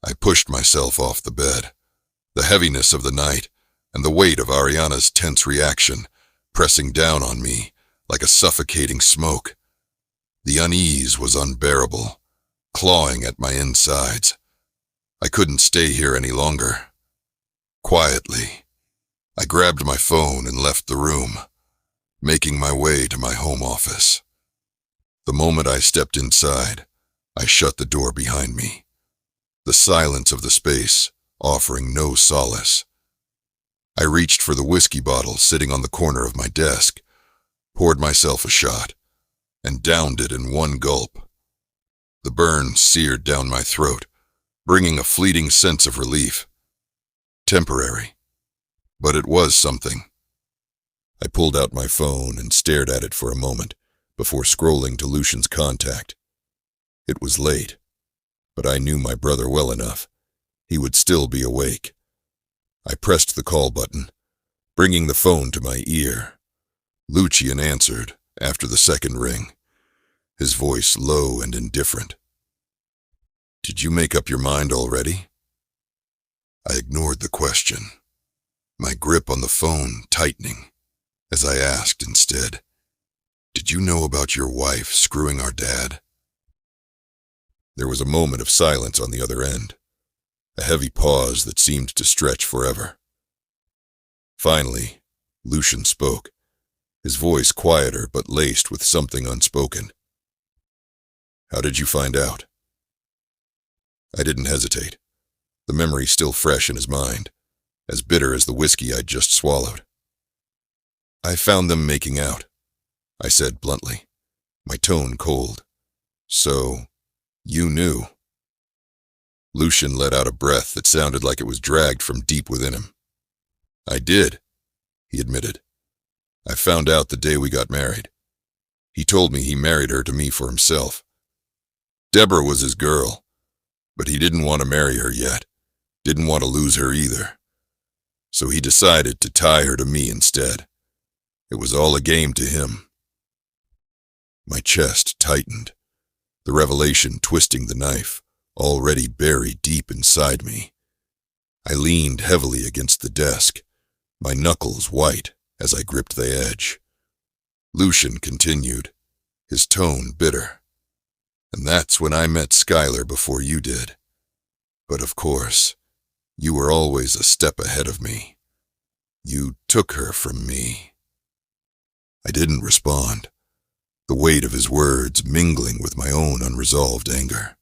I pushed myself off the bed. The heaviness of the night and the weight of Ariana's tense reaction pressing down on me like a suffocating smoke. The unease was unbearable, clawing at my insides. I couldn't stay here any longer. Quietly, I grabbed my phone and left the room, making my way to my home office. The moment I stepped inside, I shut the door behind me, the silence of the space offering no solace. I reached for the whiskey bottle sitting on the corner of my desk, poured myself a shot, and downed it in one gulp. The burn seared down my throat, bringing a fleeting sense of relief. Temporary, but it was something. I pulled out my phone and stared at it for a moment before scrolling to Lucian's contact. It was late, but I knew my brother well enough. He would still be awake. I pressed the call button, bringing the phone to my ear. Lucian answered after the second ring, his voice low and indifferent. "Did you make up your mind already?" I ignored the question, my grip on the phone tightening, as I asked instead, "Did you know about your wife screwing our dad?" There was a moment of silence on the other end, a heavy pause that seemed to stretch forever. Finally, Lucian spoke, his voice quieter but laced with something unspoken. "How did you find out?" I didn't hesitate, the memory still fresh in his mind, as bitter as the whiskey I'd just swallowed. "I found them making out," I said bluntly, my tone cold. "So, you knew." Lucian let out a breath that sounded like it was dragged from deep within him. "I did," he admitted. "I found out the day we got married. He told me he married her to me for himself. Deborah was his girl, but he didn't want to marry her yet, didn't want to lose her either. So he decided to tie her to me instead. It was all a game to him." My chest tightened, the revelation twisting the knife, already buried deep inside me. I leaned heavily against the desk, my knuckles white as I gripped the edge. Lucian continued, his tone bitter. "And that's when I met Skylar before you did. But of course, you were always a step ahead of me. You took her from me." I didn't respond, the weight of his words mingling with my own unresolved anger.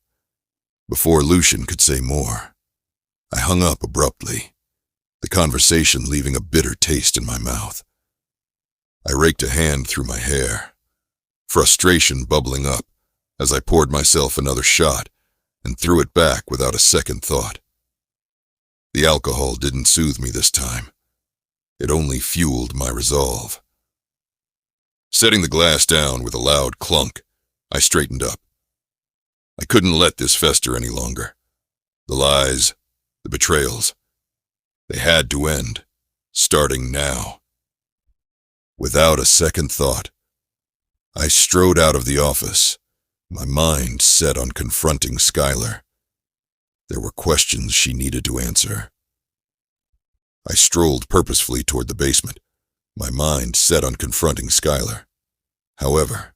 Before Lucian could say more, I hung up abruptly, the conversation leaving a bitter taste in my mouth. I raked a hand through my hair, frustration bubbling up as I poured myself another shot and threw it back without a second thought. The alcohol didn't soothe me this time. It only fueled my resolve. Setting the glass down with a loud clunk, I straightened up. I couldn't let this fester any longer. The lies, the betrayals, they had to end, starting now. Without a second thought, I strode out of the office, my mind set on confronting Skylar. There were questions she needed to answer. I strolled purposefully toward the basement, my mind set on confronting Skylar. However,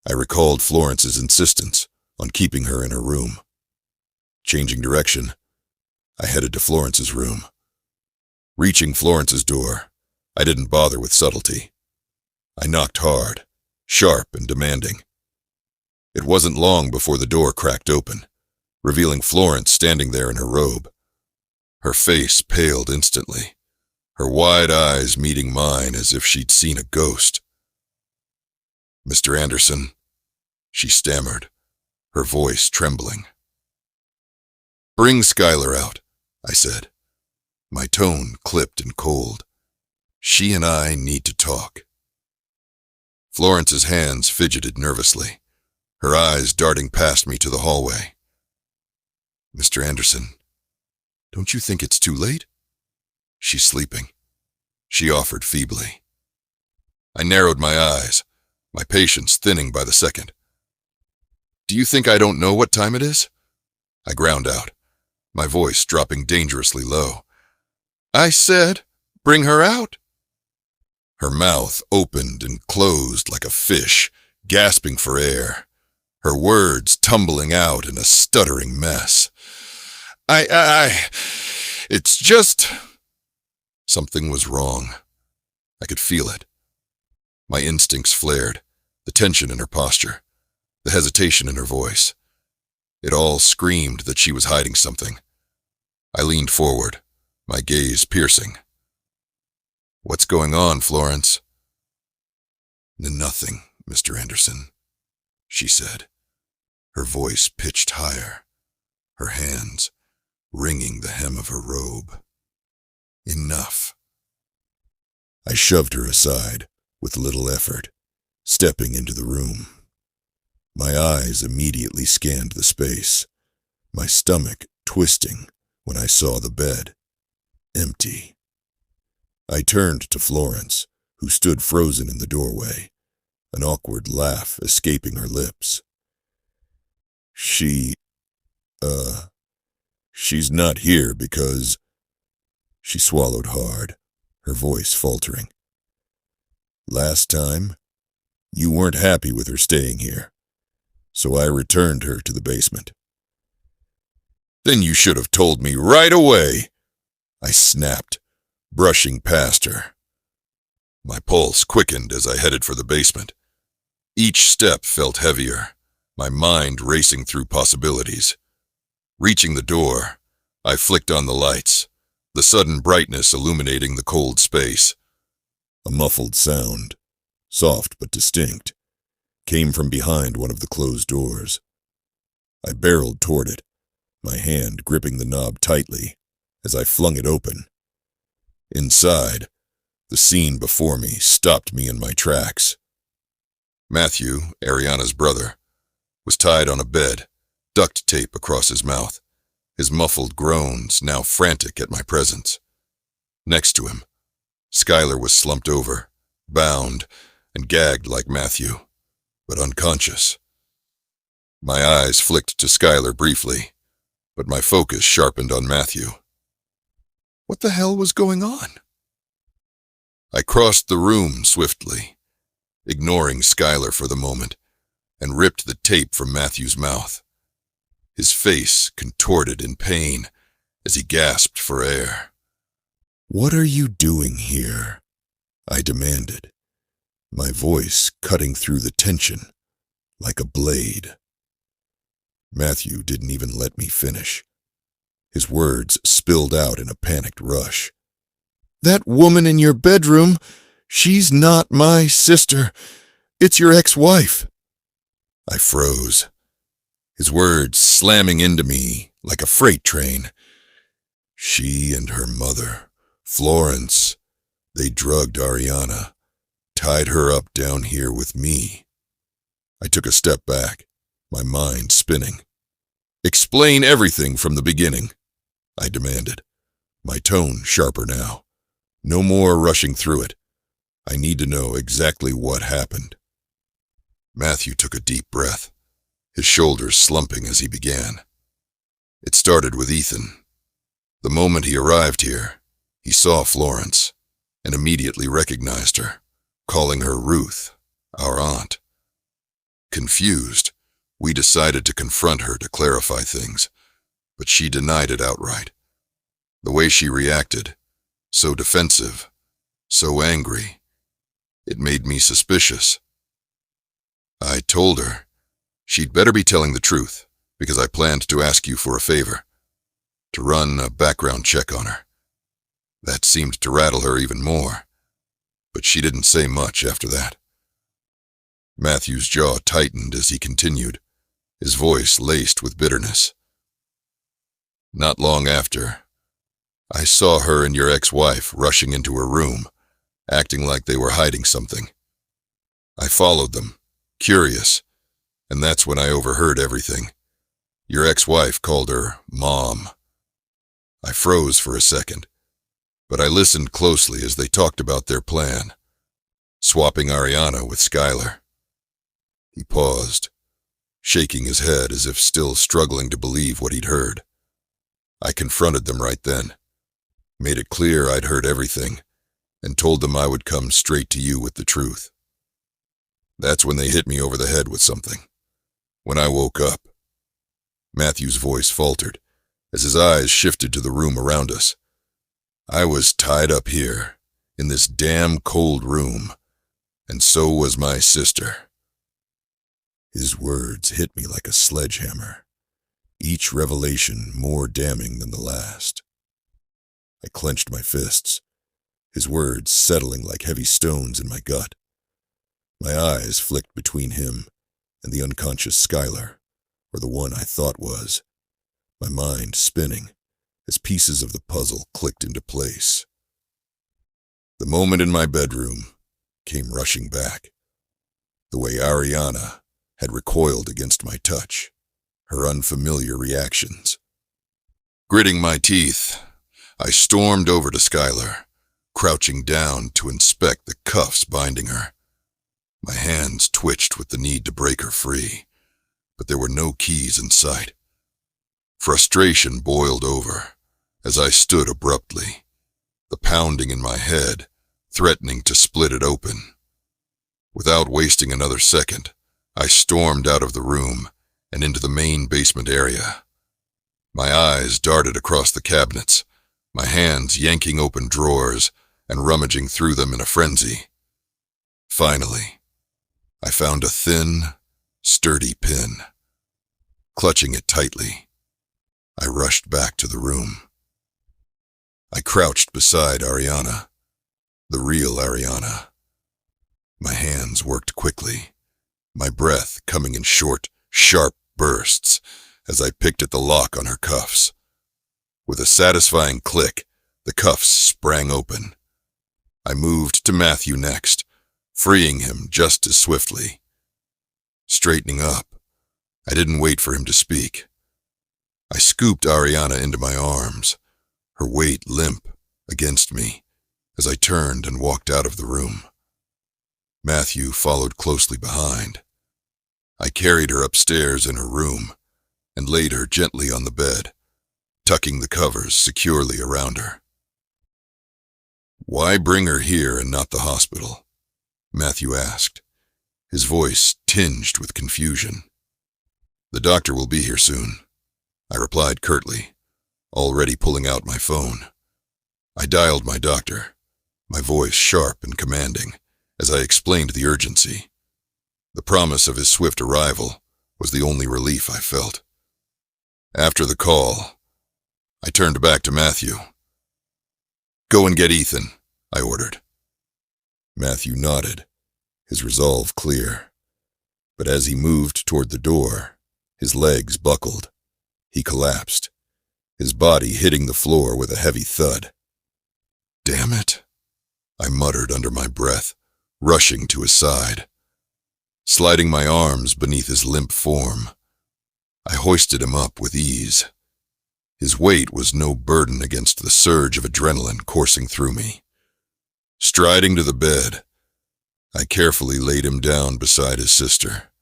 I recalled Florence's insistence on keeping her in her room. Changing direction, I headed to Florence's room. Reaching Florence's door, I didn't bother with subtlety. I knocked hard, sharp and demanding. It wasn't long before the door cracked open, revealing Florence standing there in her robe. Her face paled instantly, her wide eyes meeting mine as if she'd seen a ghost. "Mr. Anderson," she stammered, her voice trembling. "Bring Skylar out," I said, my tone clipped and cold. "She and I need to talk." Florence's hands fidgeted nervously, her eyes darting past me to the hallway. "Mr. Anderson, don't you think it's too late?" "She's sleeping," she offered feebly. I narrowed my eyes, my patience thinning by the second. "Do you think I don't know what time it is?" I ground out, my voice dropping dangerously low. "I said, bring her out." Her mouth opened and closed like a fish, gasping for air, her words tumbling out in a stuttering mess. It's just... Something was wrong. I could feel it. My instincts flared, the tension in her posture, the hesitation in her voice. It all screamed that she was hiding something. I leaned forward, my gaze piercing. "What's going on, Florence?" "Nothing, Mr. Anderson," she said, her voice pitched higher, her hands wringing the hem of her robe. "Enough." I shoved her aside with little effort, stepping into the room. My eyes immediately scanned the space, my stomach twisting when I saw the bed. Empty. I turned to Florence, who stood frozen in the doorway, an awkward laugh escaping her lips. She's not here because..." She swallowed hard, her voice faltering. "Last time, you weren't happy with her staying here, so I returned her to the basement." "Then you should have told me right away," I snapped, brushing past her. My pulse quickened as I headed for the basement. Each step felt heavier, my mind racing through possibilities. Reaching the door, I flicked on the lights, the sudden brightness illuminating the cold space. A muffled sound, soft but distinct, came from behind one of the closed doors. I barreled toward it, my hand gripping the knob tightly as I flung it open. Inside, the scene before me stopped me in my tracks. Matthew, Ariana's brother, was tied on a bed, duct tape across his mouth, his muffled groans now frantic at my presence. Next to him, Skylar was slumped over, bound, and gagged like Matthew, but unconscious. My eyes flicked to Skylar briefly, but my focus sharpened on Matthew. What the hell was going on? I crossed the room swiftly, ignoring Skylar for the moment, and ripped the tape from Matthew's mouth. His face contorted in pain as he gasped for air. "What are you doing here?" I demanded, my voice cutting through the tension like a blade. Matthew didn't even let me finish. His words spilled out in a panicked rush. "That woman in your bedroom, she's not my sister. It's your ex-wife." I froze, his words slamming into me like a freight train. She and her mother, Florence, they drugged Ariana, tied her up down here with me. I took a step back, my mind spinning. "Explain everything from the beginning," I demanded, my tone sharper now. No more rushing through it. I need to know exactly what happened. Matthew took a deep breath, his shoulders slumping as he began. It started with Ethan. The moment he arrived here, he saw Florence and immediately recognized her, calling her Ruth, our aunt. Confused, we decided to confront her to clarify things, but she denied it outright. The way she reacted, so defensive, so angry, it made me suspicious. I told her she'd better be telling the truth because I planned to ask you for a favor, to run a background check on her. That seemed to rattle her even more, but she didn't say much after that. Matthew's jaw tightened as he continued, his voice laced with bitterness. Not long after, I saw her and your ex-wife rushing into her room, acting like they were hiding something. I followed them, curious, and that's when I overheard everything. Your ex-wife called her Mom. I froze for a second, but I listened closely as they talked about their plan, swapping Ariana with Skylar. He paused, shaking his head as if still struggling to believe what he'd heard. I confronted them right then, made it clear I'd heard everything, and told them I would come straight to you with the truth. That's when they hit me over the head with something. When I woke up, Matthew's voice faltered as his eyes shifted to the room around us. I was tied up here, in this damn cold room, and so was my sister. His words hit me like a sledgehammer, each revelation more damning than the last. I clenched my fists, his words settling like heavy stones in my gut. My eyes flicked between him and the unconscious Skylar, or the one I thought was, my mind spinning as pieces of the puzzle clicked into place. The moment in my bedroom came rushing back, the way Ariana had recoiled against my touch, her unfamiliar reactions. Gritting my teeth, I stormed over to Skylar, crouching down to inspect the cuffs binding her. My hands twitched with the need to break her free, but there were no keys in sight. Frustration boiled over as I stood abruptly, the pounding in my head threatening to split it open. Without wasting another second, I stormed out of the room and into the main basement area. My eyes darted across the cabinets, my hands yanking open drawers and rummaging through them in a frenzy. Finally, I found a thin, sturdy pin. Clutching it tightly, I rushed back to the room. I crouched beside Ariana, the real Ariana. My hands worked quickly, my breath coming in short, sharp bursts as I picked at the lock on her cuffs. With a satisfying click, the cuffs sprang open. I moved to Matthew next, freeing him just as swiftly. Straightening up, I didn't wait for him to speak. I scooped Ariana into my arms, her weight limp against me, as I turned and walked out of the room. Matthew followed closely behind. I carried her upstairs in her room and laid her gently on the bed, tucking the covers securely around her. "Why bring her here and not the hospital?" Matthew asked, his voice tinged with confusion. "The doctor will be here soon," I replied curtly, already pulling out my phone. I dialed my doctor, my voice sharp and commanding, as I explained the urgency. The promise of his swift arrival was the only relief I felt. After the call, I turned back to Matthew. "Go and get Ethan," I ordered. Matthew nodded, his resolve clear. But as he moved toward the door, his legs buckled. He collapsed, his body hitting the floor with a heavy thud. "Damn it," I muttered under my breath, rushing to his side. Sliding my arms beneath his limp form, I hoisted him up with ease. His weight was no burden against the surge of adrenaline coursing through me. Striding to the bed, I carefully laid him down beside his sister,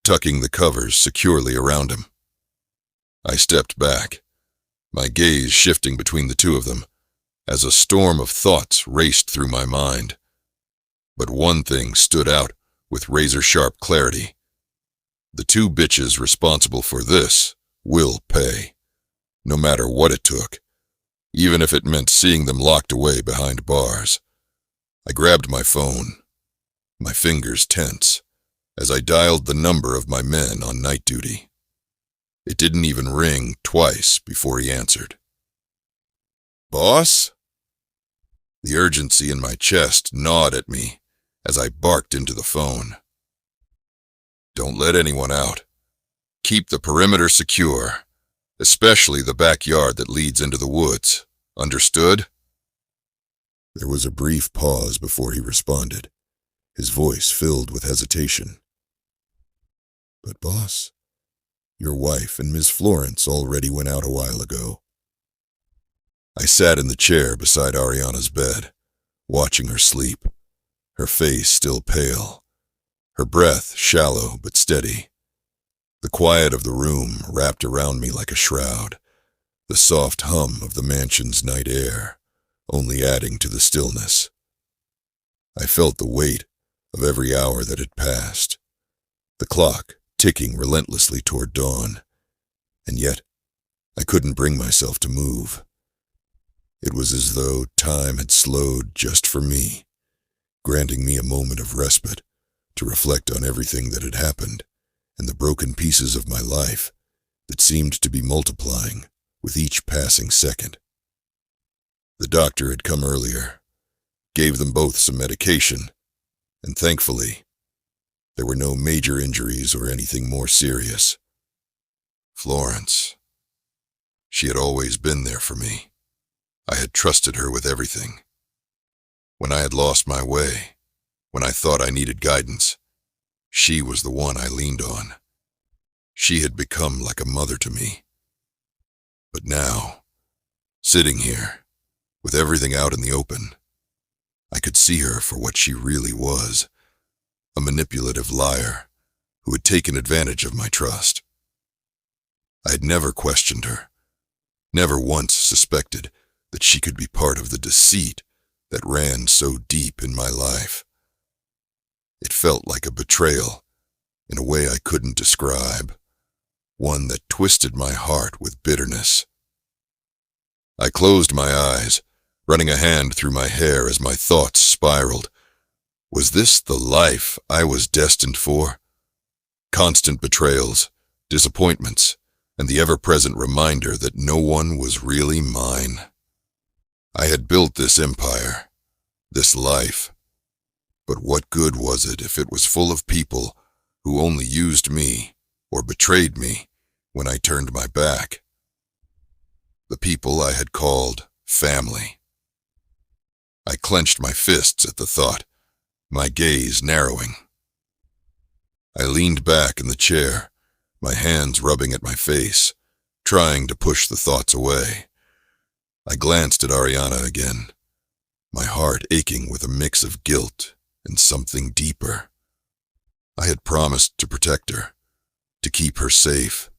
tucking the covers securely around him. I stepped back, my gaze shifting between the two of them, as a storm of thoughts raced through my mind. But one thing stood out with razor-sharp clarity. The two bitches responsible for this will pay, no matter what it took, even if it meant seeing them locked away behind bars. I grabbed my phone, my fingers tense, as I dialed the number of my men on night duty. It didn't even ring twice before he answered. "Boss?" The urgency in my chest gnawed at me as I barked into the phone. "Don't let anyone out. Keep the perimeter secure, especially the backyard that leads into the woods. Understood?" There was a brief pause before he responded, his voice filled with hesitation. "But boss, your wife and Miss Florence already went out a while ago." I sat in the chair beside Ariana's bed, watching her sleep, her face still pale, her breath shallow but steady. The quiet of the room wrapped around me like a shroud, the soft hum of the mansion's night air only adding to the stillness. I felt the weight of every hour that had passed, the clock ticking relentlessly toward dawn, and yet I couldn't bring myself to move. It was as though time had slowed just for me, granting me a moment of respite to reflect on everything that had happened and the broken pieces of my life that seemed to be multiplying with each passing second. The doctor had come earlier, gave them both some medication, and thankfully, there were no major injuries or anything more serious. Florence. She had always been there for me. I had trusted her with everything. When I had lost my way, when I thought I needed guidance, she was the one I leaned on. She had become like a mother to me. But now, sitting here, with everything out in the open, I could see her for what she really was, a manipulative liar who had taken advantage of my trust. I had never questioned her, never once suspected that she could be part of the deceit that ran so deep in my life. It felt like a betrayal in a way I couldn't describe, one that twisted my heart with bitterness. I closed my eyes, running a hand through my hair as my thoughts spiraled. Was this the life I was destined for? Constant betrayals, disappointments, and the ever-present reminder that no one was really mine. I had built this empire, this life, but what good was it if it was full of people who only used me or betrayed me when I turned my back? The people I had called family. I clenched my fists at the thought, my gaze narrowing. I leaned back in the chair, my hands rubbing at my face, trying to push the thoughts away. I glanced at Ariana again, my heart aching with a mix of guilt and something deeper. I had promised to protect her, to keep her safe,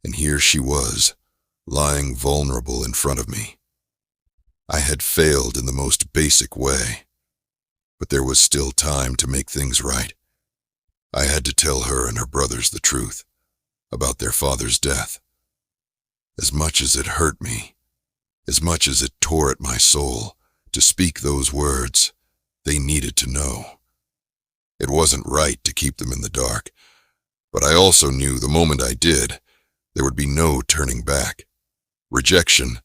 and here she was, lying vulnerable in front of me. I had failed in the most basic way, but there was still time to make things right. I had to tell her and her brothers the truth about their father's death. As much as it hurt me, as much as it tore at my soul to speak those words, they needed to know. It wasn't right to keep them in the dark, but I also knew the moment I did, there would be no turning back. Rejection,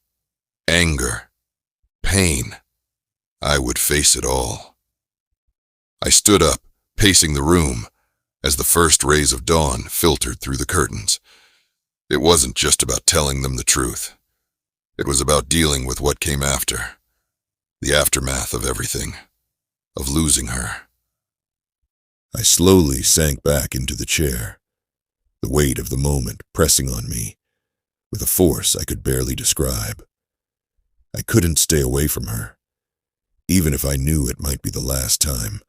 anger, pain. I would face it all. I stood up, pacing the room, as the first rays of dawn filtered through the curtains. It wasn't just about telling them the truth. It was about dealing with what came after, the aftermath of everything, of losing her. I slowly sank back into the chair, the weight of the moment pressing on me, with a force I could barely describe. I couldn't stay away from her, even if I knew it might be the last time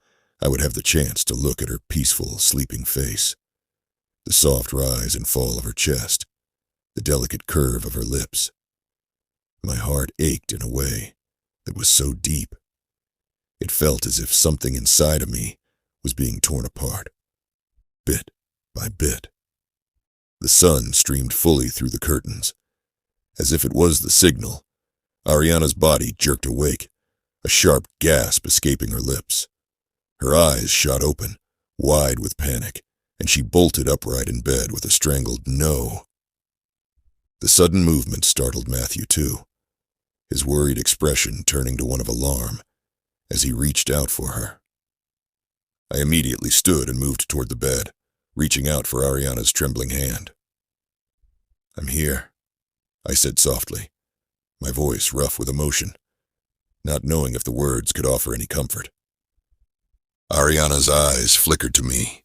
I would have the chance to look at her peaceful, sleeping face, the soft rise and fall of her chest, the delicate curve of her lips. My heart ached in a way that was so deep. It felt as if something inside of me was being torn apart, bit by bit. The sun streamed fully through the curtains. As if it was the signal, Ariana's body jerked awake, a sharp gasp escaping her lips. Her eyes shot open, wide with panic, and she bolted upright in bed with a strangled no. The sudden movement startled Matthew too, his worried expression turning to one of alarm as he reached out for her. I immediately stood and moved toward the bed, reaching out for Ariana's trembling hand. "I'm here," I said softly, my voice rough with emotion, not knowing if the words could offer any comfort. Ariana's eyes flickered to me,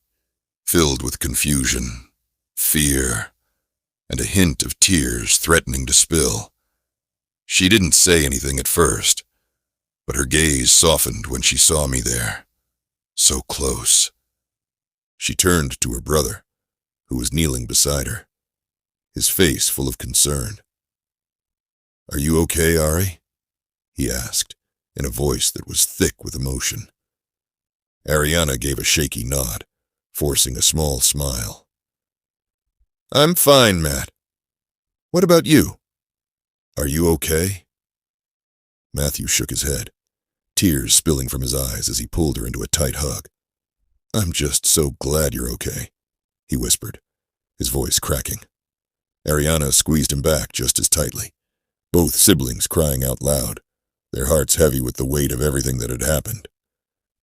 filled with confusion, fear, and a hint of tears threatening to spill. She didn't say anything at first, but her gaze softened when she saw me there, so close. She turned to her brother, who was kneeling beside her, his face full of concern. Are you okay, Ari? He asked, in a voice that was thick with emotion. Ariana gave a shaky nod, forcing a small smile. I'm fine, Matt. What about you? Are you okay? Matthew shook his head, tears spilling from his eyes as he pulled her into a tight hug. I'm just so glad you're okay, he whispered, his voice cracking. Ariana squeezed him back just as tightly, both siblings crying out loud, their hearts heavy with the weight of everything that had happened.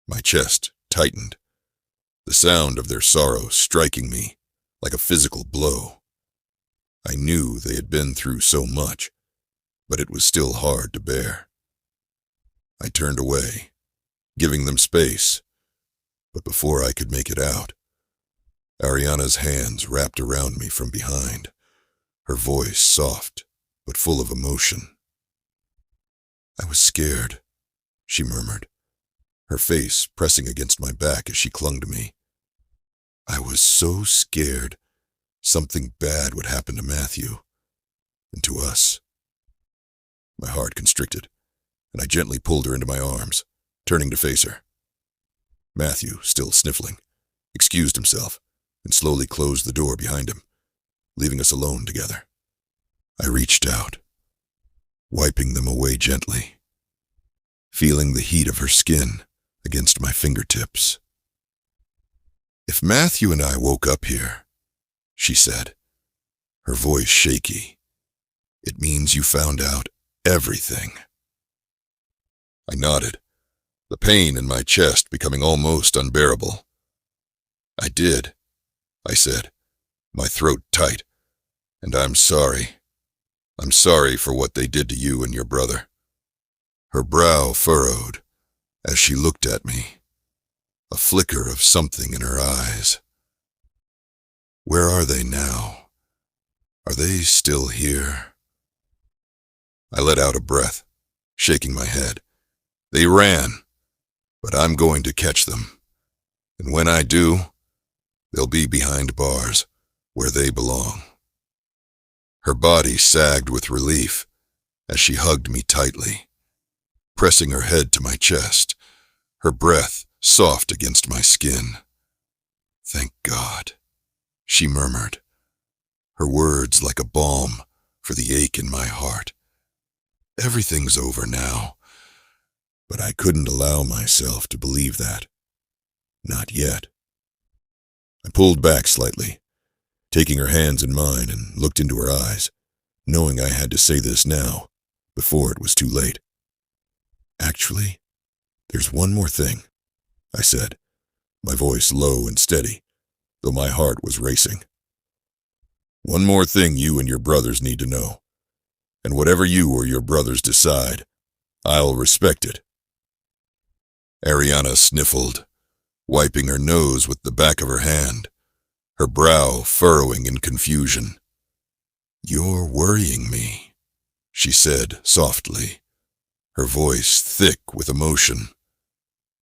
My chest tightened, the sound of their sorrow striking me like a physical blow. I knew they had been through so much, but it was still hard to bear. I turned away, giving them space, but before I could make it out, Ariana's hands wrapped around me from behind, her voice soft but full of emotion. I was scared, she murmured, her face pressing against my back as she clung to me. I was so scared something bad would happen to Matthew, and to us. My heart constricted, and I gently pulled her into my arms, turning to face her. Matthew, still sniffling, excused himself and slowly closed the door behind him, leaving us alone together. I reached out, wiping them away gently, feeling the heat of her skin against my fingertips. If Matthew and I woke up here, she said, her voice shaky, it means you found out everything. I nodded, the pain in my chest becoming almost unbearable. I did, I said, my throat tight, and I'm sorry. I'm sorry for what they did to you and your brother. Her brow furrowed as she looked at me, a flicker of something in her eyes. Where are they now? Are they still here? I let out a breath, shaking my head. They ran, but I'm going to catch them. And when I do, they'll be behind bars, where they belong. Her body sagged with relief as she hugged me tightly, pressing her head to my chest, her breath soft against my skin. Thank God, she murmured, her words like a balm for the ache in my heart. Everything's over now, but I couldn't allow myself to believe that. Not yet. I pulled back slightly, taking her hands in mine and looked into her eyes, knowing I had to say this now, before it was too late. Actually, there's one more thing, I said, my voice low and steady, though my heart was racing. One more thing you and your brothers need to know, and whatever you or your brothers decide, I'll respect it. Ariana sniffled, wiping her nose with the back of her hand, her brow furrowing in confusion. You're worrying me, she said softly, her voice thick with emotion.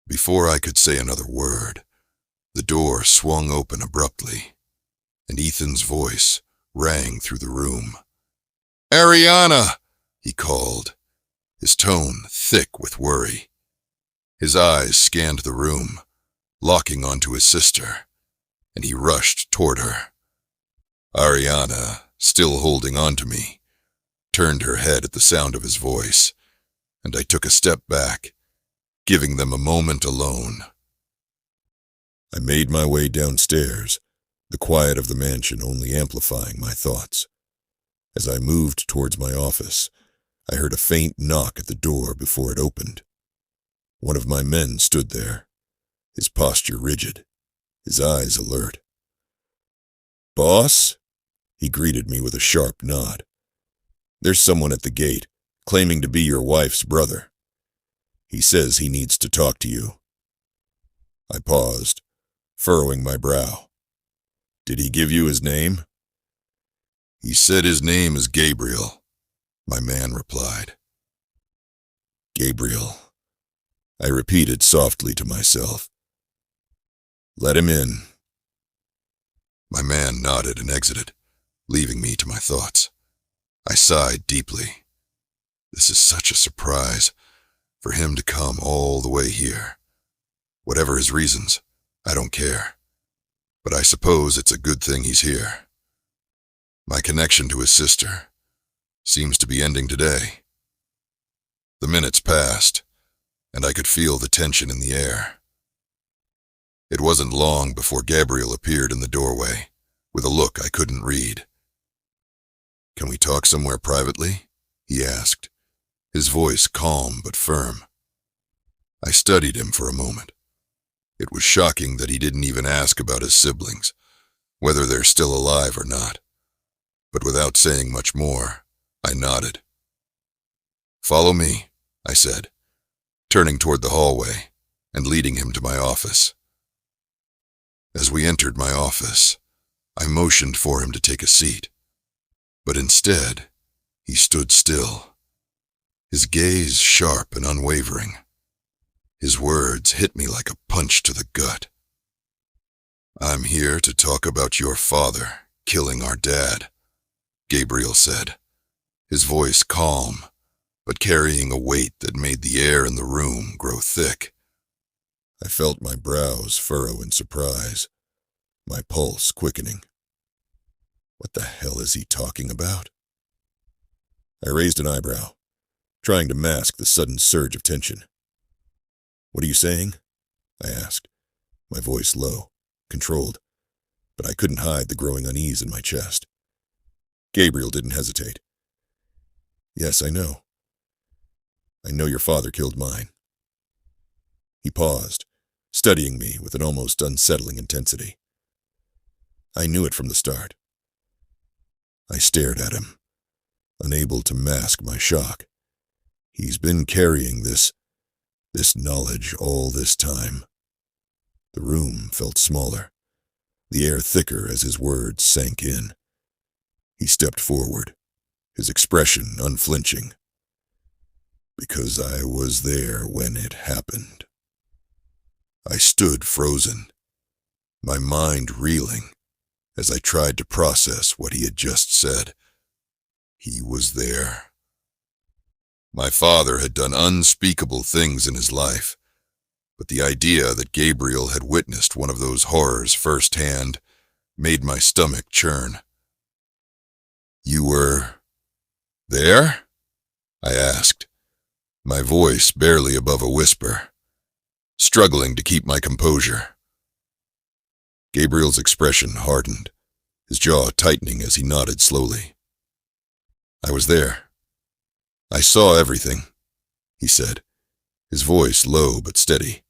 Before I could say another word, the door swung open abruptly, and Ethan's voice rang through the room. Ariana, he called, his tone thick with worry. His eyes scanned the room, locking onto his sister, and he rushed toward her. Ariana, still holding on to me, turned her head at the sound of his voice, and I took a step back, giving them a moment alone. I made my way downstairs, the quiet of the mansion only amplifying my thoughts. As I moved towards my office, I heard a faint knock at the door before it opened. One of my men stood there, his posture rigid, his eyes alert. Boss? He greeted me with a sharp nod. There's someone at the gate, claiming to be your wife's brother. He says he needs to talk to you. I paused, furrowing my brow. Did he give you his name? He said his name is Gabriel, my man replied. Gabriel, I repeated softly to myself. Let him in. My man nodded and exited, leaving me to my thoughts. I sighed deeply. This is such a surprise, for him to come all the way here. Whatever his reasons, I don't care. But I suppose it's a good thing he's here. My connection to his sister seems to be ending today. The minutes passed, and I could feel the tension in the air. It wasn't long before Gabriel appeared in the doorway, with a look I couldn't read. "Can we talk somewhere privately?" he asked, his voice calm but firm. I studied him for a moment. It was shocking that he didn't even ask about his siblings, whether they're still alive or not. But without saying much more, I nodded. "Follow me," I said, turning toward the hallway and leading him to my office. As we entered my office, I motioned for him to take a seat, but instead, he stood still, his gaze sharp and unwavering. His words hit me like a punch to the gut. "I'm here to talk about your father killing our dad," Gabriel said, his voice calm, but carrying a weight that made the air in the room grow thick. I felt my brows furrow in surprise, my pulse quickening. What the hell is he talking about? I raised an eyebrow, trying to mask the sudden surge of tension. "What are you saying?" I asked, my voice low, controlled, but I couldn't hide the growing unease in my chest. Gabriel didn't hesitate. "Yes, I know. I know your father killed mine." He paused, studying me with an almost unsettling intensity. I knew it from the start. I stared at him, unable to mask my shock. He's been carrying this knowledge all this time. The room felt smaller, the air thicker as his words sank in. He stepped forward, his expression unflinching. "Because I was there when it happened." I stood frozen, my mind reeling as I tried to process what he had just said. He was there. My father had done unspeakable things in his life, but the idea that Gabriel had witnessed one of those horrors firsthand made my stomach churn. "You were there?" I asked, my voice barely above a whisper, struggling to keep my composure. Gabriel's expression hardened, his jaw tightening as he nodded slowly. "I was there. I saw everything," he said, his voice low but steady.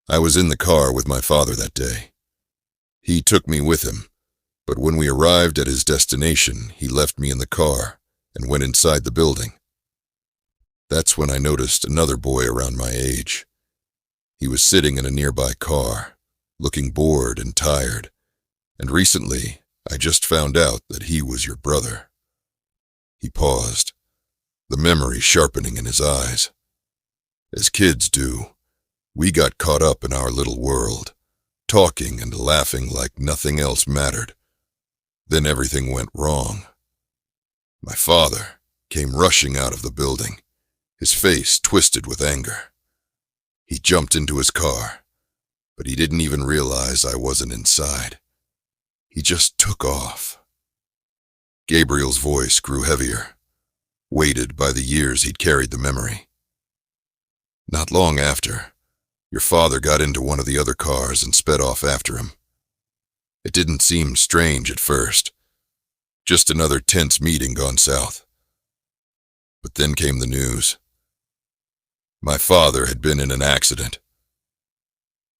"I was in the car with my father that day. He took me with him, but when we arrived at his destination, he left me in the car and went inside the building. That's when I noticed another boy around my age. He was sitting in a nearby car, looking bored and tired, and recently I just found out that he was your brother." He paused, the memory sharpening in his eyes. As kids do, we got caught up in our little world, talking and laughing like nothing else mattered. Then everything went wrong. My father came rushing out of the building, his face twisted with anger. He jumped into his car, but he didn't even realize I wasn't inside. He just took off. Gabriel's voice grew heavier, weighted by the years he'd carried the memory. "Not long after, your father got into one of the other cars and sped off after him. It didn't seem strange at first, just another tense meeting gone south. But then came the news. My father had been in an accident.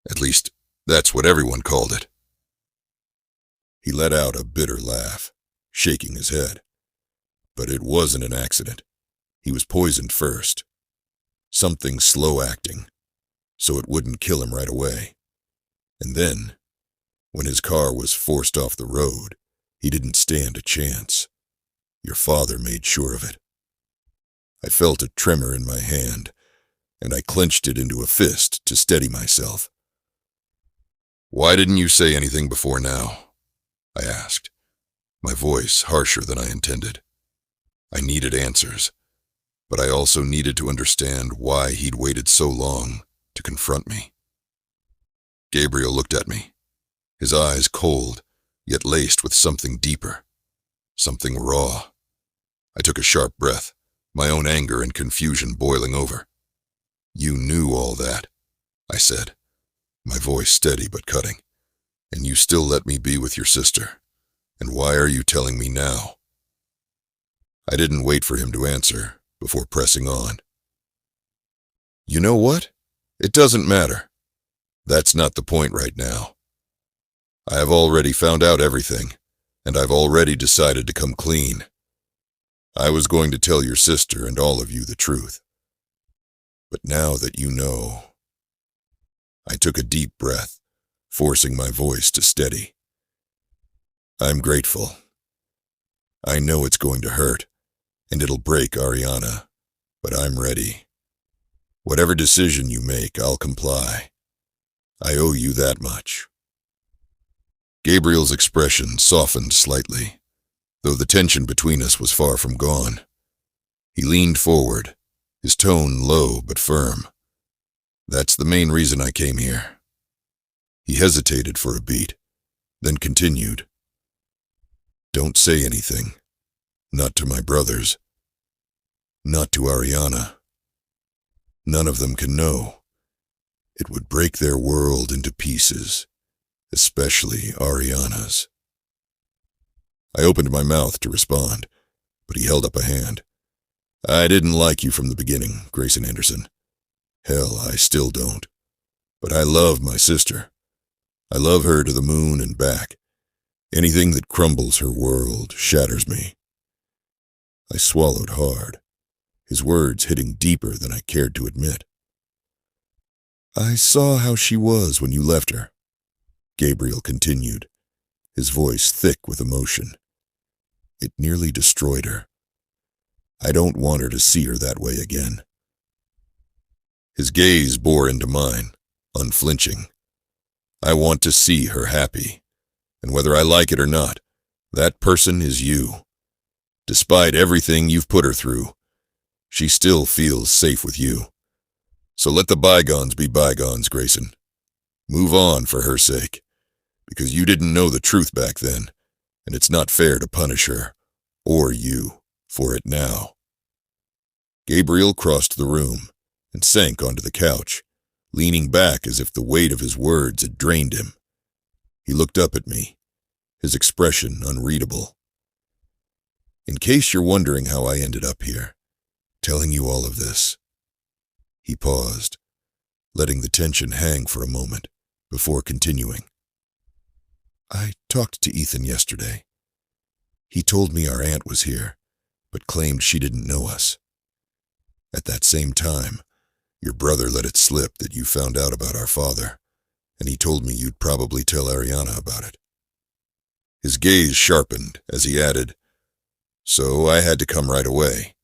At least, that's what everyone called it." He let out a bitter laugh, shaking his head. "But it wasn't an accident. He was poisoned first. Something slow-acting, so it wouldn't kill him right away. And then, when his car was forced off the road, he didn't stand a chance. Your father made sure of it." I felt a tremor in my hand, and I clenched it into a fist to steady myself. "Why didn't you say anything before now?" I asked, my voice harsher than I intended. I needed answers, but I also needed to understand why he'd waited so long to confront me. Gabriel looked at me, his eyes cold, yet laced with something deeper, something raw. I took a sharp breath, my own anger and confusion boiling over. "You knew all that," I said, my voice steady but cutting, "and you still let me be with your sister. And why are you telling me now?" I didn't wait for him to answer before pressing on. "You know what? It doesn't matter. That's not the point right now. I have already found out everything, and I've already decided to come clean. I was going to tell your sister and all of you the truth. But now that you know..." I took a deep breath, forcing my voice to steady. "I'm grateful. I know it's going to hurt, and it'll break Ariana, but I'm ready. Whatever decision you make, I'll comply. I owe you that much." Gabriel's expression softened slightly, though the tension between us was far from gone. He leaned forward, his tone low but firm. "That's the main reason I came here." He hesitated for a beat, then continued. "Don't say anything. Not to my brothers. Not to Ariana. None of them can know. It would break their world into pieces, especially Ariana's." I opened my mouth to respond, but he held up a hand. "I didn't like you from the beginning, Grayson Anderson. Hell, I still don't. But I love my sister. I love her to the moon and back. Anything that crumbles her world shatters me." I swallowed hard, his words hitting deeper than I cared to admit. "I saw how she was when you left her," Gabriel continued, his voice thick with emotion. "It nearly destroyed her. I don't want her to see her that way again." His gaze bore into mine, unflinching. "I want to see her happy, and whether I like it or not, that person is you. Despite everything you've put her through, she still feels safe with you. So let the bygones be bygones, Grayson. Move on for her sake, because you didn't know the truth back then, and it's not fair to punish her, or you, for it now." Gabriel crossed the room and sank onto the couch, leaning back as if the weight of his words had drained him. He looked up at me, his expression unreadable. "In case you're wondering how I ended up here, telling you all of this..." He paused, letting the tension hang for a moment before continuing. "I talked to Ethan yesterday. He told me our aunt was here, but claimed she didn't know us. At that same time, your brother let it slip that you found out about our father, and he told me you'd probably tell Ariana about it." His gaze sharpened as he added, "So I had to come right away,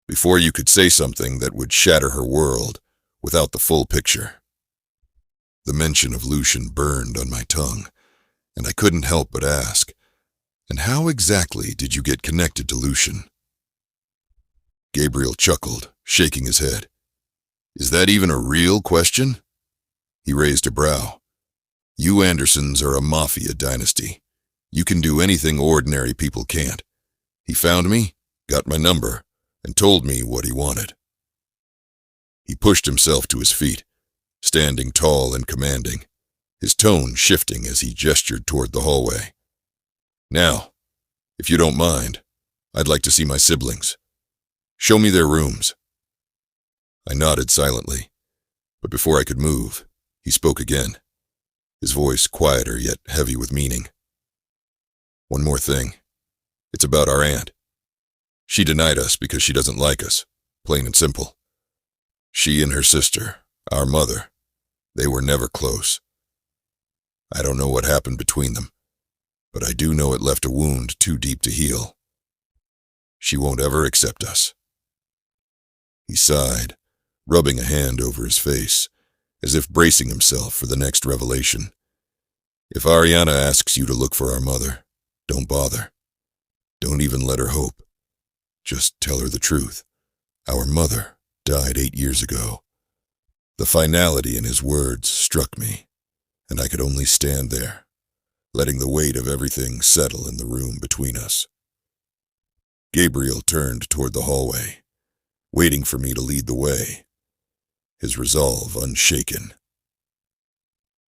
before you could say something that would shatter her world without the full picture." The mention of Lucian burned on my tongue, and I couldn't help but ask, "And how exactly did you get connected to Lucian?" Gabriel chuckled, shaking his head. "Is that even a real question?" He raised a brow. "You Andersons are a Mafia dynasty. You can do anything ordinary people can't. He found me, got my number, and told me what he wanted." He pushed himself to his feet, standing tall and commanding, his tone shifting as he gestured toward the hallway. "Now, if you don't mind, I'd like to see my siblings. Show me their rooms." I nodded silently, but before I could move, he spoke again, his voice quieter yet heavy with meaning. "One more thing. It's about our aunt. She denied us because she doesn't like us, plain and simple. She and her sister, our mother, they were never close. I don't know what happened between them, but I do know it left a wound too deep to heal. She won't ever accept us." He sighed, rubbing a hand over his face, as if bracing himself for the next revelation. "If Ariana asks you to look for our mother, don't bother. Don't even let her hope. Just tell her the truth. Our mother died 8 years ago. The finality in his words struck me, and I could only stand there, letting the weight of everything settle in the room between us. Gabriel turned toward the hallway, waiting for me to lead the way, his resolve unshaken.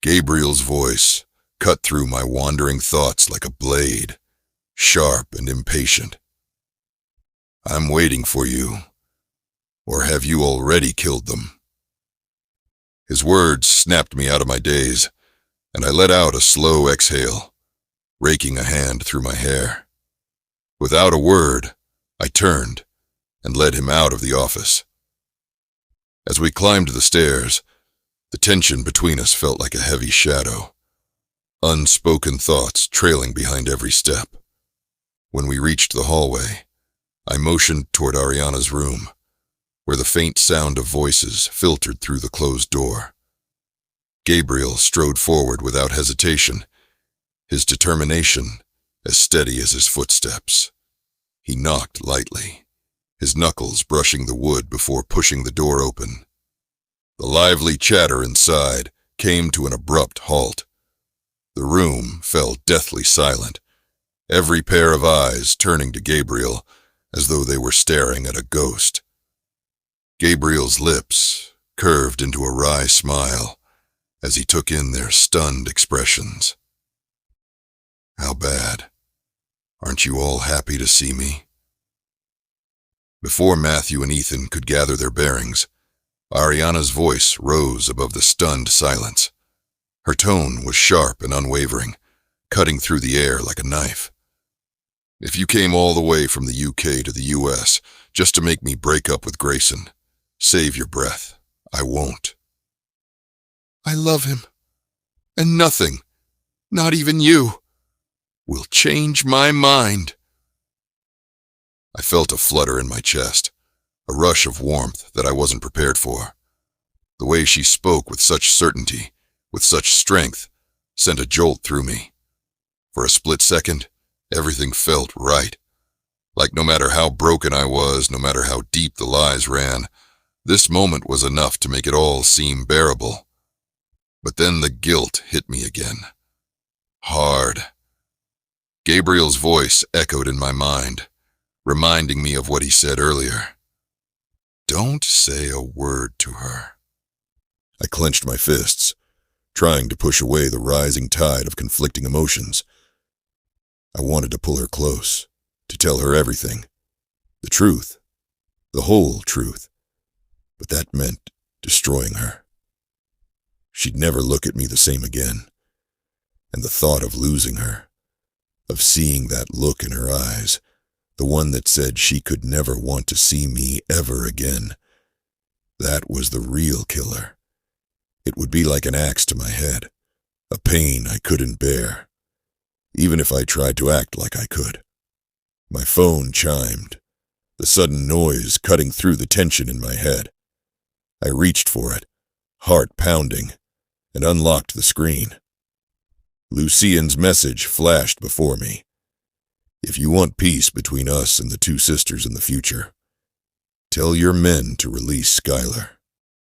Gabriel's voice cut through my wandering thoughts like a blade, sharp and impatient. "I'm waiting for you. Or have you already killed them?" His words snapped me out of my daze, and I let out a slow exhale, raking a hand through my hair. Without a word, I turned and led him out of the office. As we climbed the stairs, the tension between us felt like a heavy shadow, unspoken thoughts trailing behind every step. When we reached the hallway, I motioned toward Ariana's room, where the faint sound of voices filtered through the closed door. Gabriel strode forward without hesitation, his determination as steady as his footsteps. He knocked lightly, his knuckles brushing the wood before pushing the door open. The lively chatter inside came to an abrupt halt. The room fell deathly silent, every pair of eyes turning to Gabriel as though they were staring at a ghost. Gabriel's lips curved into a wry smile as he took in their stunned expressions. "How bad? Aren't you all happy to see me?" Before Matthew and Ethan could gather their bearings, Ariana's voice rose above the stunned silence. Her tone was sharp and unwavering, cutting through the air like a knife. "If you came all the way from the UK to the US just to make me break up with Grayson, save your breath. I won't." "I love him, and nothing, not even you, will change my mind." I felt a flutter in my chest, a rush of warmth that I wasn't prepared for. The way she spoke with such certainty, with such strength, sent a jolt through me. For a split second, everything felt right. Like no matter how broken I was, no matter how deep the lies ran, this moment was enough to make it all seem bearable. But then the guilt hit me again. Hard. Gabriel's voice echoed in my mind, reminding me of what he said earlier. "Don't say a word to her." I clenched my fists, trying to push away the rising tide of conflicting emotions. I wanted to pull her close, to tell her everything, the truth, the whole truth, but that meant destroying her. She'd never look at me the same again, and the thought of losing her, of seeing that look in her eyes, the one that said she could never want to see me ever again, that was the real killer. It would be like an axe to my head, a pain I couldn't bear, even if I tried to act like I could. My phone chimed, the sudden noise cutting through the tension in my head. I reached for it, heart pounding, and unlocked the screen. Lucien's message flashed before me. "If you want peace between us and the two sisters in the future, tell your men to release Skylar."